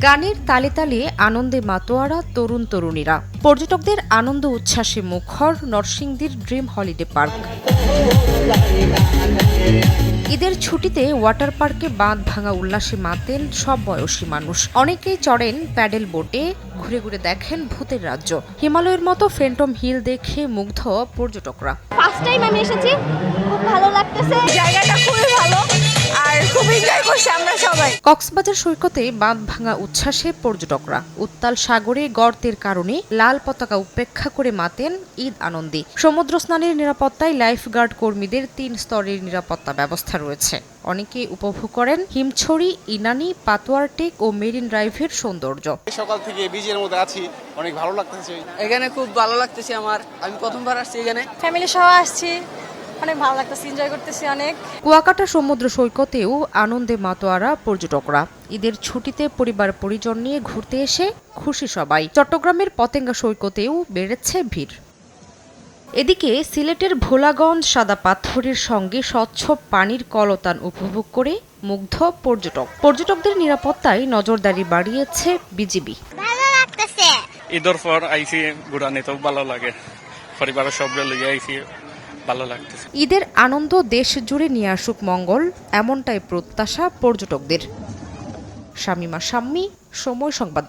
গানের তালে তালে আনন্দে মাতোয়ারা তরুণ তরুণীরা। পর্যটকদের আনন্দ উচ্ছ্বাসে মুখর নরসিংদীর ড্রিম হলিডে পার্ক। ঈদের ছুটিতে ওয়াটার পার্কে বাঁধ ভাঙা উল্লাসে মাতেন সব বয়সী মানুষ। অনেকেই চড়েন প্যাডেল বোটে, ঘুরে ঘুরে দেখেন ভূতের রাজ্য। হিমালয়ের মতো ফ্যান্টম হিল দেখে মুগ্ধ পর্যটকরা। ফার্স্ট টাইম আমি এসেছি, খুব ভালো লাগতেছে, জায়গাটা খুবই ভালো আর খুব এনজয় করছি আমরা সবাই। কক্সবাজার সৈকতে বাঁধ ভাঙা উচ্ছ্বাসে পর্যটকরা। উত্তাল সাগরে গর্তের কারণে লাল পতাকা উপেক্ষা করে মাতেন ঈদ আনন্দে। সমুদ্র স্নানের নিরাপত্তায় লাইফগার্ড কর্মীদের ৩ স্তরের নিরাপত্তা ব্যবস্থা রয়েছে। অনেকে উপভোগ করেন হিমছড়ি, ইনানি, পাতোয়ার টেক ও মেরিন ড্রাইভের সৌন্দর্য। সকাল থেকে বিজের মধ্যে আছি, অনেক ভালো লাগতেছে। এখানে খুব ভালো লাগতেছে আমার, আমি প্রথমবার আসছি এখানে। ফ্যামিলি সহ আসছি, অনেক ভালো লাগতেছে, এনজয় করতেছি অনেক। কুয়াকাটা সমুদ্র সৈকতেও আনন্দে মাতোয়ারা পর্যটকরা। ঈদের ছুটিতে পরিবার পরিজন নিয়ে ঘুরতে এসে খুশি সবাই। চট্টগ্রামের পতেঙ্গা সৈকতেও বেড়েছে ভিড়। এদিকে সিলেটের ভোলাগঞ্জ সাদা পাথরের সঙ্গে স্বচ্ছ পানির কলতান উপভোগ করে মুগ্ধ পর্যটকদের নিরাপত্তায় নজরদারি বাড়িয়েছে বিজিবি। ভালো লাগতেছে। ঈদের পর আইসি ঘুরানি তো ভালো লাগে, পরিবারের সবাই লইয়া আইসি ভালো লাগতেছে। ঈদের আনন্দ দেশ জুড়ে নিয়ে আসুক মঙ্গল, এমনটাই প্রত্যাশা পর্যটকদের। শামিমা শাম্মী, সময় সংবাদ।